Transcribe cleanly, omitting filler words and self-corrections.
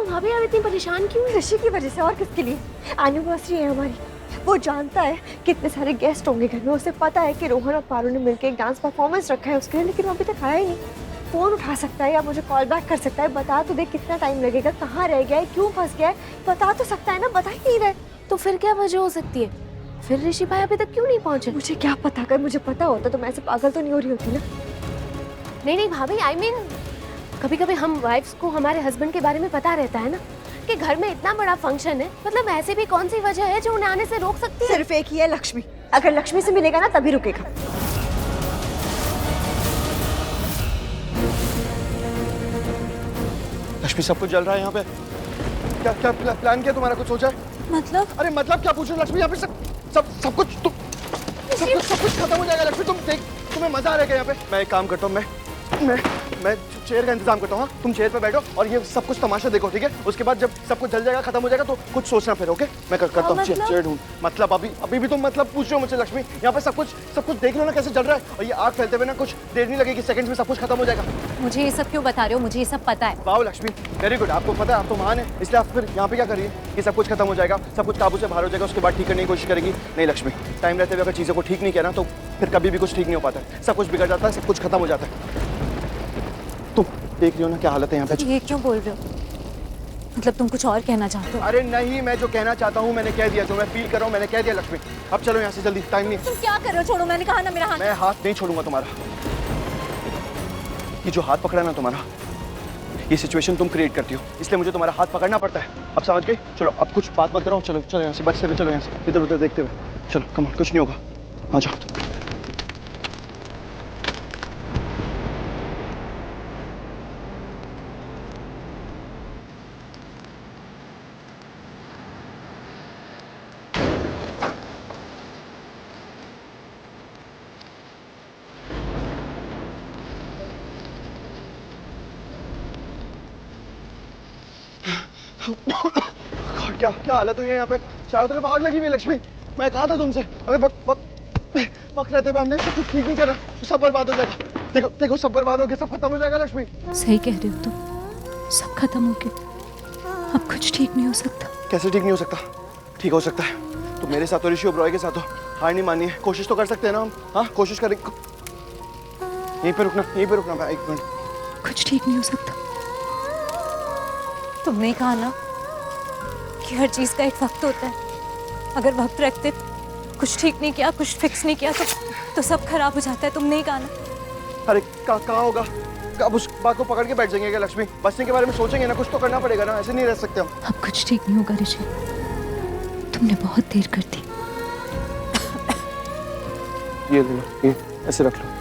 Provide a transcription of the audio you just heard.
भाभी आप इतनी परेशान क्यों हैं? ऋषि की वजह से, और किसके लिए? एनिवर्सरी है हमारी। वो जानता है कितने सारे गेस्ट होंगे घर में, उसे पता है कि रोहन और पारू ने मिलकर एक डांस परफॉर्मेंस रखा है उसके लिए, लेकिन वो अभी तक आया ही नहीं। फोन उठा सकता है या मुझे कॉल बैक कर सकता है, बता तो दे कितना टाइम लगेगा, कहाँ रह गया है, क्यों फंस गया है, बता तो सकता है ना, बता ही नहीं रहे। तो फिर क्या वजह हो सकती है? फिर ऋषि भाई अभी तक क्यों नहीं पहुंचे? मुझे क्या पता, अगर मुझे पता होता तो मैं ऐसे पागल तो नहीं हो रही होती ना। नहीं भाभी, I mean, कभी कभी हम वाइफ्स को हमारे हस्बैंड के बारे में पता रहता है ना कि घर में इतना बड़ा फंक्शन है, मतलब ऐसी भी कौन सी वजह है जो उन्हें आने से रोक सकती है? सिर्फ एक ही है, लक्ष्मी। अगर लक्ष्मी से मिलेगा ना तभी रुकेगा। लक्ष्मी, सब कुछ जल रहा है यहाँ पे। क्या क्या प्लान किया तुम्हारा, कुछ सोचा है? मतलब? अरे मतलब क्या पूछ रहे हो लक्ष्मी? यहाँ पे सब कुछ खत्म हो जाएगा लक्ष्मी। तुम्हें मजा आ रहा है क्या यहाँ पे? मैं एक काम करता हूँ, मैं चेयर का इंतजाम करता हूँ। तुम चेयर पे बैठो और ये सब कुछ तमाशा देखो, ठीक है? उसके बाद जब सब कुछ जल जाएगा, खत्म हो जाएगा, तो कुछ सोचना फिर। ओके, मैं करता हूँ। चेयर ढूंढ। मतलब अभी भी तुम मतलब पूछ रहे हो मुझसे लक्ष्मी? यहाँ पे सब कुछ देख लो ना कैसे जल रहा है, और ये आग फैलते हुए ना कुछ देर नहीं लगेगी, सेकंड्स में सब कुछ खत्म हो जाएगा। मुझे ये सब क्यों बता रहे हो? मुझे ये सब पता है। Wow Lakshmi, very good. आपको पता है, आप तो महान है, इसलिए आप फिर यहाँ पे क्या करिए कि सब कुछ खत्म हो जाएगा, सब कुछ काबू से बाहर हो जाएगा, उसके बाद ठीक करने की कोशिश करेगी। नहीं लक्ष्मी, टाइम रहते हुए अगर चीज़ों को ठीक नहीं किया ना तो फिर कभी भी कुछ ठीक नहीं हो पाता है। सब कुछ बिगड़ जाता है, सब कुछ खत्म हो जाता है। तुम देख रही हो ना क्या हालत है यहाँ पे। ये क्यों बोल रहे हो? मतलब तुम कुछ और कहना चाहते हो? अरे नहीं, मैं जो कहना चाहता हूँ मैंने कह दिया, जो मैं फील कर रहा हूँ मैंने कह दिया लक्ष्मी। अब चलो यहाँ से जल्दी, टाइम नहीं। तुम क्या कर रहे हो? छोड़ो, मैंने कहा ना मेरा हाथ। मैं हाथ नहीं छोड़ूंगा तुम्हारा। ये जो हाथ पकड़ा ना तुम्हारा, ये सिचुएशन तुम क्रिएट करती हो, इसलिए मुझे तुम्हारा हाथ पकड़ना पड़ता है। अब समझ गई? चलो अब कुछ बात मत करो, चलो चलो यहाँ से, बच से चलो यहाँ से, इधर उधर देखते हुए चलो। कम ऑन, कुछ नहीं होगा, आ जाओ। क्या क्या हालत हुई है यहाँ पे? चारों तरफ आग लगी हुई है लक्ष्मी। मैं कहा था तुमसे, अगर वक्त रहते हुए हमने सब कुछ ठीक नहीं करा तो सब बर्बाद हो जाएगा। देखो देखो, सब बर्बाद हो गया, सब खत्म हो जाएगा लक्ष्मी। सही कह रहे हो तुम, सब खत्म हो गया, अब कुछ ठीक नहीं हो सकता। कैसे ठीक नहीं हो सकता? ठीक हो सकता है। तो मेरे साथ और ऋषि ओबरॉय के साथ हो, हार नहीं माननी है, कोशिश तो कर सकते हैं ना हम। हाँ, कोशिश करेंगे। यहीं पे रुकना भाई, एक मिनट। कुछ ठीक नहीं हो सकता। तुमने कहा ना कि हर चीज का एक वक्त होता है, अगर वक्त रखते कुछ ठीक नहीं किया, कुछ फिक्स नहीं किया तो सब खराब हो जाता है। तुमने ही कहा ना। अरे कहाँ होगा? अब उस बात को पकड़ के बैठ जाएंगे क्या लक्ष्मी? बचने के बारे में सोचेंगे ना, कुछ तो करना पड़ेगा ना, ऐसे नहीं रह सकते हम। अब कुछ ठीक नहीं होगा ऋषि, तुमने बहुत देर कर दी। ये ले लो, ये ऐसे रख लो।